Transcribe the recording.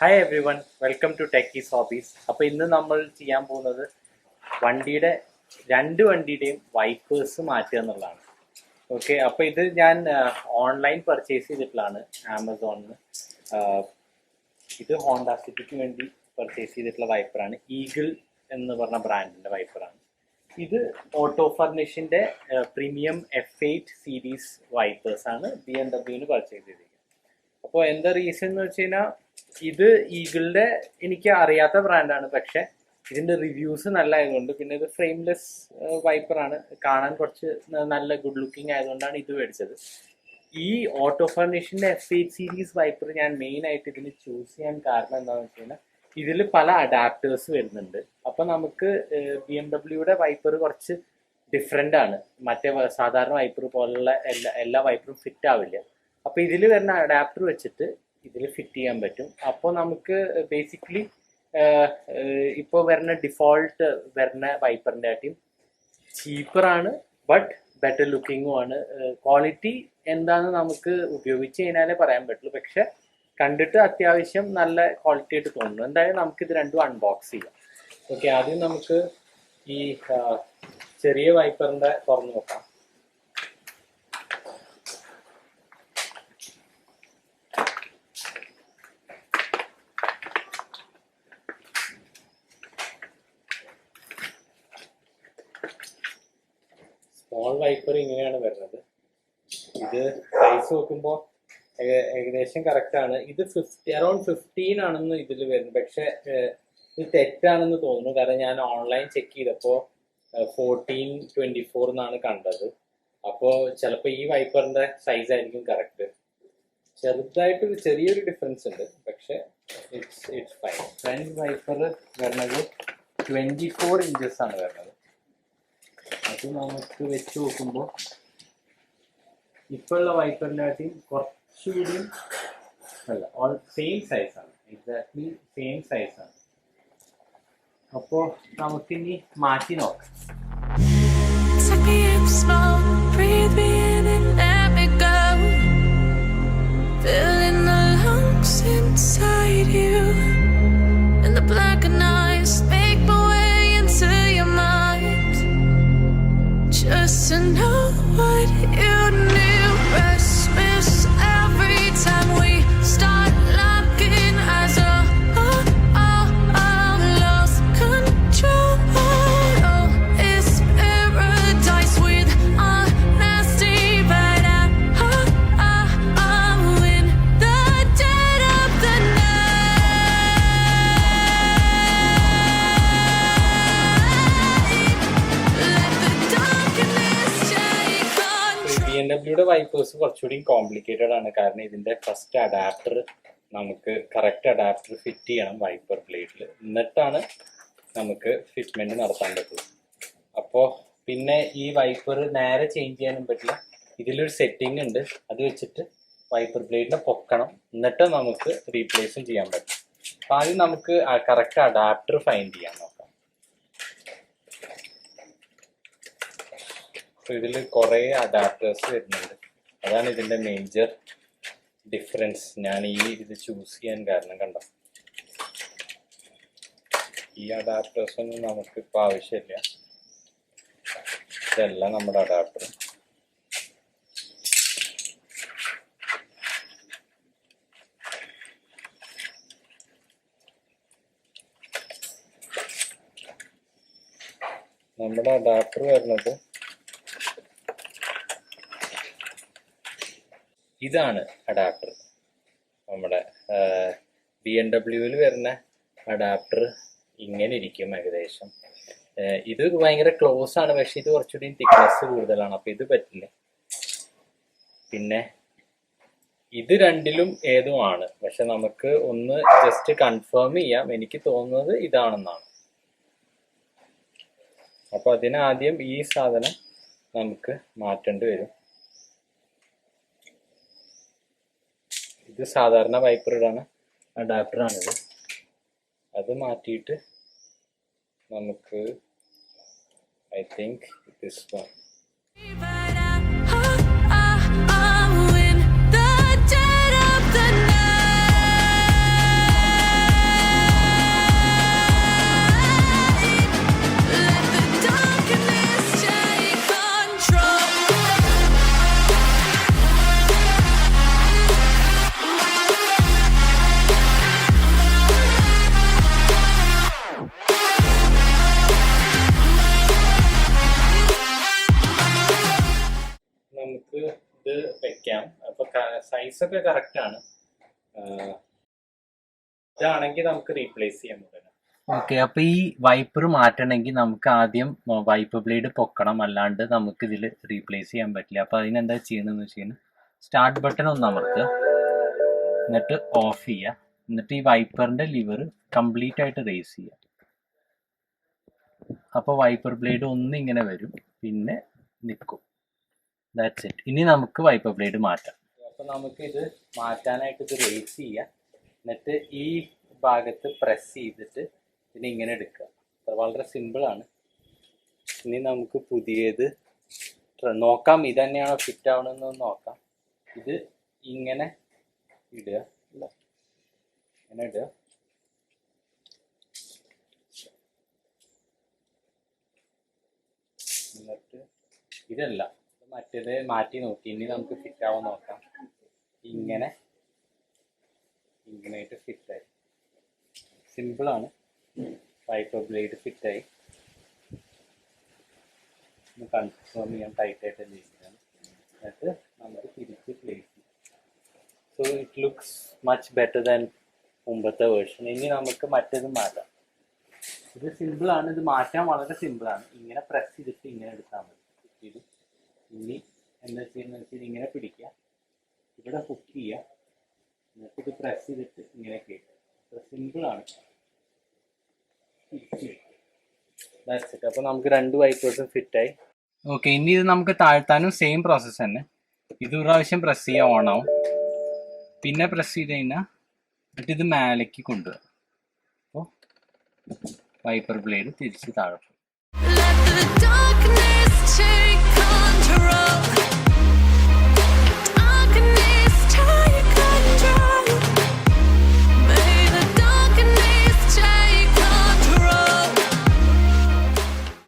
Hi everyone, welcome to Techies Hobbies. അപ്പോൾ ഇന്ന് നമ്മൾ ചെയ്യാൻ പോകുന്നത് രണ്ട് വണ്ടിയുടെയും വൈപ്പേഴ്സ് മാറ്റുക എന്നുള്ളതാണ്. ഓക്കെ, അപ്പോൾ ഇത് ഞാൻ ഓൺലൈൻ പർച്ചേസ് ചെയ്തിട്ടുള്ളതാണ് ആമസോണിൽ. ഇത് ഹോണ്ട സിറ്റിക്ക് വേണ്ടി പർച്ചേസ് ചെയ്തിട്ടുള്ള വൈപ്പറാണ്. ഈഗിൾ എന്ന് പറഞ്ഞ ബ്രാൻഡിൻ്റെ വൈപ്പറാണ്. ഇത് ഓട്ടോ ഫർണിഷിൻ്റെ പ്രീമിയം F8 സീരീസ് വൈപ്പേഴ്സാണ് BMW പർച്ചേസ് ചെയ്തിരിക്കുന്നത്. അപ്പോൾ എന്താ റീസൺ എന്ന് വെച്ച് കഴിഞ്ഞാൽ, ഇത് ഈഗിളിൻ്റെ എനിക്ക് അറിയാത്ത ബ്രാൻഡാണ്, പക്ഷെ ഇതിൻ്റെ റിവ്യൂസ് നല്ല ആയതുകൊണ്ട്, പിന്നെ ഇത് ഫ്രെയിംലെസ് വൈപ്പറാണ്, കാണാൻ കുറച്ച് നല്ല ഗുഡ് ലുക്കിംഗ് ആയതുകൊണ്ടാണ് ഇത് മേടിച്ചത്. ഈ ഓട്ടോ ഫർണിഷിൻ്റെ F8 സീരീസ് വൈപ്പർ ഞാൻ മെയിനായിട്ട് ഇതിന് ചൂസ് ചെയ്യാൻ കാരണം എന്താണെന്ന് വെച്ച് കഴിഞ്ഞാൽ, ഇതിൽ പല അഡാപ്റ്റേഴ്സ് വരുന്നുണ്ട്. അപ്പോൾ നമുക്ക് BMWയുടെ വൈപ്പർ കുറച്ച് ഡിഫറെൻ്റ് ആണ്. മറ്റേ സാധാരണ വൈപ്പർ പോലുള്ള എല്ലാ വൈപ്പറും ഫിറ്റ് ആവില്ല. അപ്പോൾ ഇതിൽ വരുന്ന അഡാപ്റ്റർ വെച്ചിട്ട് ഇതിൽ ഫിറ്റ് ചെയ്യാൻ പറ്റും. അപ്പോൾ നമുക്ക് ബേസിക്കലി ഇപ്പോൾ വരുന്ന ഡിഫോൾട്ട് വരുന്ന വൈപ്പറിൻ്റെ ആയിട്ടും ചീപ്പറാണ്, ബട്ട് ബെറ്റർ ലുക്കിങ്ങും ആണ്. ക്വാളിറ്റി എന്താണെന്ന് നമുക്ക് ഉപയോഗിച്ച് കഴിഞ്ഞാലേ പറയാൻ പറ്റുള്ളൂ, പക്ഷെ കണ്ടിട്ട് അത്യാവശ്യം നല്ല ക്വാളിറ്റി ആയിട്ട് തോന്നുന്നു. എന്തായാലും നമുക്കിത് രണ്ടും അൺബോക്സ് ചെയ്യാം. ഓക്കെ, ആദ്യം നമുക്ക് ഈ ചെറിയ വൈപ്പറിൻ്റെ തുറന്ന് നോക്കാം. സ്മോൾ വൈപ്പർ ഇങ്ങനെയാണ് വരുന്നത്. ഇത് സൈസ് നോക്കുമ്പോൾ ഏകദേശം കറക്റ്റാണ്. ഇത് അറൗണ്ട് 15 ആണെന്ന് ഇതിൽ വരുന്നത്, പക്ഷെ ഇത് തെറ്റാണെന്ന് തോന്നുന്നു. കാരണം ഞാൻ ഓൺലൈൻ ചെക്ക് ചെയ്തപ്പോൾ 14-24 എന്നാണ് കണ്ടത്. അപ്പോൾ ചിലപ്പോൾ ഈ വൈപ്പറിൻ്റെ സൈസ് ആയിരിക്കും കറക്റ്റ്. ചെറുതായിട്ട് ചെറിയൊരു ഡിഫറൻസ് ഉണ്ട്, പക്ഷെ ഇറ്റ്സ് ഫൈൻ. ഫ്രണ്ട് വൈപ്പർ വരുന്നത് 24 ഇഞ്ചസ് ആണ് വരുന്നത്. അത് നമുക്ക് വെച്ച് നോക്കുമ്പോൾ ഇപ്പോഴുള്ള വൈപ്പറിനായിട്ടും കുറച്ചുകൂടിയും അല്ല, സെയിം സൈസാണ്, എക്സാക്ട്ലി സെയിം സൈസാണ്. അപ്പോൾ നമുക്കിനി മാറ്റി നോക്കാം. Just to know what you knew. Restless every time we start locking eyes. Lost control. Oh, it's paradise with honesty, but I'm in the dead of the night. Let the darkness take control. BMW wipers കുറച്ചുകൂടി complicated ആണ്. കാരണം ഇതിൻ്റെ first adapter നമുക്ക് correct adapter fit ചെയ്യണം wiper ബ്ലേഡിൽ, എന്നിട്ടാണ് നമുക്ക് fitment നടത്താൻ പറ്റുള്ളൂ. അപ്പോൾ പിന്നെ ഈ വൈപ്പർ നേരെ ചേഞ്ച് ചെയ്യാനും പറ്റില്ല. ഇതിലൊരു സെറ്റിംഗ് ഉണ്ട്, അത് വെച്ചിട്ട് വൈപ്പർ ബ്ലേഡിനെ പൊക്കണം, എന്നിട്ട് നമുക്ക് റീപ്ലേസും ചെയ്യാൻ പറ്റും. അപ്പോൾ ആദ്യം നമുക്ക് കറക്റ്റ് അഡാപ്റ്റർ ഫൈൻഡ് ചെയ്യാൻ നോക്കാം. അപ്പോൾ ഇതിൽ കുറേ അഡാപ്റ്റേഴ്സ് വരുന്നുണ്ട്, അതാണ് ഇതിൻ്റെ മേജർ ഡിഫറൻസ്. ഞാൻ ഇത് ചൂസ് ചെയ്യാൻ കാരണം കണ്ടോ, ഈ അഡാപ്റ്റേഴ്സൊന്നും നമുക്കിപ്പോൾ ആവശ്യമില്ല. ഇതല്ല നമ്മുടെ അഡാപ്റ്റർ. നമ്മുടെ അഡാപ്റ്റർ വരുന്നത് ഇതാണ്. അഡാപ്റ്റർ നമ്മുടെ BMW വരുന്ന അഡാപ്റ്റർ ഇങ്ങനെ ഇരിക്കും ഏകദേശം. ഇത് ഭയങ്കര ക്ലോസ് ആണ്, പക്ഷെ ഇത് കുറച്ചുകൂടി തിക്നെസ് കൂടുതലാണ്, അപ്പോൾ ഇത് പറ്റില്ല. പിന്നെ ഇത് രണ്ടിലും ഏതും ആണ്, പക്ഷെ നമുക്ക് ഒന്ന് ജസ്റ്റ് കൺഫേം ചെയ്യാം. എനിക്ക് തോന്നുന്നത് ഇതാണെന്നാണ്. അപ്പോൾ അതിനാദ്യം ഈ സാധനം നമുക്ക് മാറ്റേണ്ടി വരും. ഇത് സാധാരണ വൈപ്പർ ഇടാണ് അഡാപ്റ്ററാണിത്. അത് മാറ്റിയിട്ട് നമുക്ക് I think this one. I'm in the dead of the night. സൈസൊക്കെ കറക്റ്റ് ആണ്. ഇതാണെങ്കിൽ നമുക്ക് റീപ്ലേസ് ചെയ്യാൻ പറ്റില്ല. ഓക്കെ, അപ്പൊ ഈ വൈപ്പർ മാറ്റണമെങ്കിൽ നമുക്ക് ആദ്യം വൈപ്പർ ബ്ലേഡ് പൊക്കണം, അല്ലാണ്ട് നമുക്ക് ഇതിൽ റീപ്ലേസ് ചെയ്യാൻ പറ്റില്ല. അപ്പൊ അതിനെന്താ ചെയ്യണമെന്ന് വെച്ച് കഴിഞ്ഞാൽ സ്റ്റാർട്ട് ബട്ടൺ ഒന്ന് അമർത്തുക, എന്നിട്ട് ഓഫ് ചെയ്യുക, എന്നിട്ട് ഈ വൈപ്പറിന്റെ ലിവർ കംപ്ലീറ്റ് ആയിട്ട് റേസ് ചെയ്യുക. അപ്പോൾ വൈപ്പർ ബ്ലേഡ് ഒന്ന് ഇങ്ങനെ വരും, പിന്നെ നിൽക്കും. That's it. ഇനി നമുക്ക് വൈപ്പർ ബ്ലേഡ് മാറ്റാം. അപ്പോൾ നമുക്ക് ഇത് മാറ്റാനായിട്ട് ഇത് റേസ് ചെയ്യാം, എന്നിട്ട് ഈ ഭാഗത്ത് പ്രസ് ചെയ്തിട്ട് പിന്നെ ഇങ്ങനെ എടുക്കുക. വളരെ സിമ്പിളാണ്. ഇനി നമുക്ക് പുതിയത് നോക്കാം, ഇത് തന്നെയാണോ ഫിറ്റ് ആവണമെന്ന് നോക്കാം. ഇത് ഇങ്ങനെ ഇടുക, ഇങ്ങനെ ഇടുക. എന്നിട്ട് ഇതല്ല, മറ്റേത് മാറ്റി നോക്കി. ഇനി നമുക്ക് ഫിറ്റ് ആവാൻ നോക്കാം. ഇങ്ങനെ ഇങ്ങനെയായിട്ട് ഫിറ്റായി. സിമ്പിളാണ്. Wiper blade ഫിറ്റായി. കൺഫേം ചെയ്യാൻ ടൈറ്റായിട്ട് ചെയ്തിട്ടാണ്. എന്നിട്ട് നമുക്ക് തിരിച്ച് പ്ലേസ് ചെയ്യാം. So it looks much better than മുമ്പത്തെ വേർഷൻ. ഇനി നമുക്ക് മറ്റേത് മാറ്റാം. ഇത് സിമ്പിളാണ്, ഇത് മാറ്റാൻ വളരെ സിമ്പിളാണ്. ഇങ്ങനെ പ്രസ് ചെയ്തിട്ട് ഇങ്ങനെ എടുത്താൽ മതി. ഇത് ഇനി എന്താ ചെയ്യുന്നത് വെച്ചാൽ ഇങ്ങനെ പിടിക്കുക, ഇവിടെ ഹുക്ക് ചെയ്യുക, എന്നിട്ട് ഇത് പ്രസ് ചെയ്തിട്ട് ഇങ്ങനെ കേൾക്കുക. സിമ്പിളാണ്. അപ്പോൾ നമുക്ക് 2 വൈപ്പേഴ്സും ഫിറ്റായി. ഓക്കെ, ഇനി ഇത് നമുക്ക് താഴ്ത്താനും സെയിം പ്രോസസ്സ് തന്നെ. ഇത് ഒരു പ്രാവശ്യം പ്രസ് ചെയ്യാൻ ഓൺ ആവും, പിന്നെ പ്രസ് ചെയ്ത് കഴിഞ്ഞാൽ എന്നിട്ട് ഇത് മേലേക്ക് കൊണ്ടുവരാം. അപ്പോൾ വൈപ്പർ ബ്ലേഡ് തിരിച്ച് താഴെ. Let the darkness take